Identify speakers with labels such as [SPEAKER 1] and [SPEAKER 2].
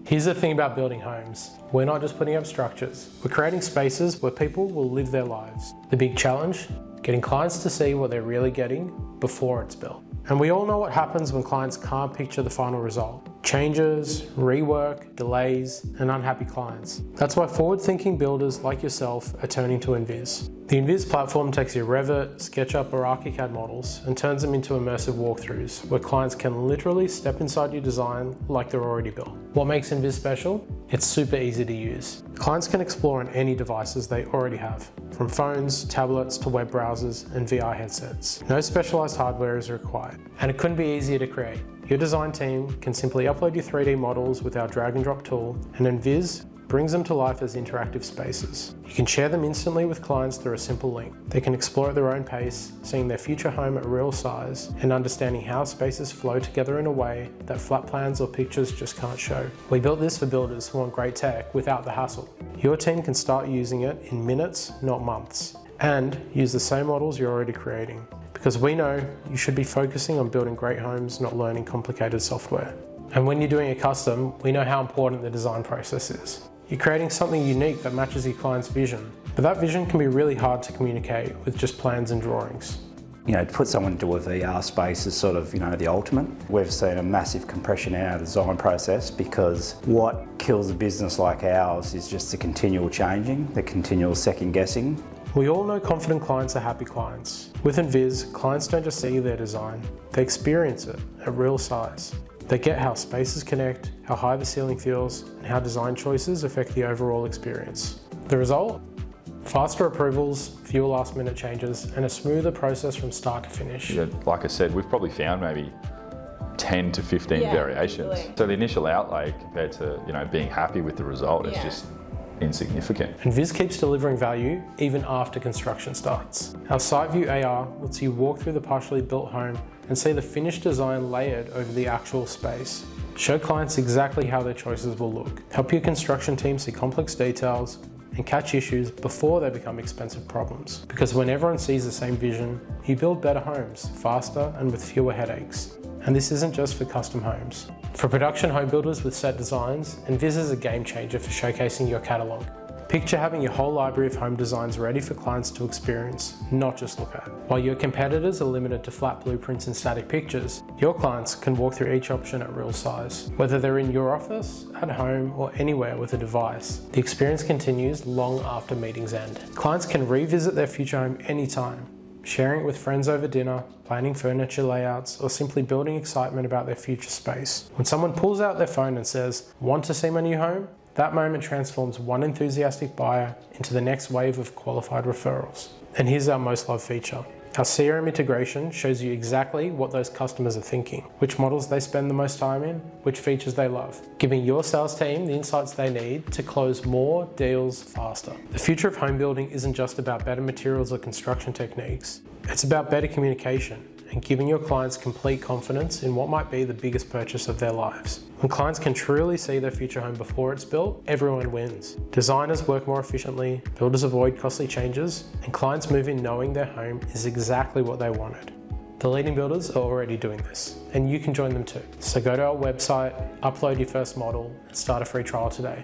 [SPEAKER 1] Here's the thing about building homes. We're not just putting up structures. We're creating spaces where people will live their lives. The big challenge? Getting clients to see what they're really getting before it's built. And we all know what happens when clients can't picture the final result. Changes, rework, delays, and unhappy clients. That's why forward-thinking builders like yourself are turning to Enviz. The Enviz platform takes your Revit, SketchUp, or ArchiCAD models and turns them into immersive walkthroughs, where clients can literally step inside your design like they're already built. What makes Enviz special? It's super easy to use. Clients can explore on any devices they already have, from phones, tablets, to web browsers, and VR headsets. No specialized hardware is required, and it couldn't be easier to create. Your design team can simply upload your 3D models with our drag and drop tool, and Enviz brings them to life as interactive spaces. You can share them instantly with clients through a simple link. They can explore at their own pace, seeing their future home at real size, and understanding how spaces flow together in a way that flat plans or pictures just can't show. We built this for builders who want great tech without the hassle. Your team can start using it in minutes, not months, and use the same models you're already creating. Because we know you should be focusing on building great homes, not learning complicated software. And when you're doing a custom, we know how important the design process is. You're creating something unique that matches your client's vision, but that vision can be really hard to communicate with just plans and drawings.
[SPEAKER 2] To put someone into a VR space is sort of, the ultimate. We've seen a massive compression in our design process because what kills a business like ours is just the continual changing, the continual second guessing.
[SPEAKER 1] We all know confident clients are happy clients. With Enviz, clients don't just see their design, they experience it at real size. They get how spaces connect, how high the ceiling feels, and how design choices affect the overall experience. The result? Faster approvals, fewer last-minute changes, and a smoother process from start to finish.
[SPEAKER 3] Yeah, like I said, we've probably found maybe 10 to 15 variations.
[SPEAKER 4] Easily.
[SPEAKER 3] So the initial outlay compared to being happy with the result is just insignificant.
[SPEAKER 1] Enviz keeps delivering value even after construction starts. Our Site View AR lets you walk through the partially built home and see the finished design layered over the actual space. Show clients exactly how their choices will look. Help your construction team see complex details and catch issues before they become expensive problems. Because when everyone sees the same vision, you build better homes, faster and with fewer headaches. And this isn't just for custom homes. For production home builders with set designs, Enviz is a game changer for showcasing your catalogue. Picture having your whole library of home designs ready for clients to experience, not just look at. While your competitors are limited to flat blueprints and static pictures, your clients can walk through each option at real size. Whether they're in your office, at home, or anywhere with a device, the experience continues long after meetings end. Clients can revisit their future home anytime, sharing it with friends over dinner, planning furniture layouts, or simply building excitement about their future space. When someone pulls out their phone and says, "Want to see my new home?" that moment transforms one enthusiastic buyer into the next wave of qualified referrals. And here's our most loved feature. Our CRM integration shows you exactly what those customers are thinking, which models they spend the most time in, which features they love, giving your sales team the insights they need to close more deals faster. The future of home building isn't just about better materials or construction techniques. It's about better communication and giving your clients complete confidence in what might be the biggest purchase of their lives. When clients can truly see their future home before it's built, everyone wins. Designers work more efficiently, builders avoid costly changes, and clients move in knowing their home is exactly what they wanted. The leading builders are already doing this, and you can join them too. So go to our website, upload your first model, and start a free trial today.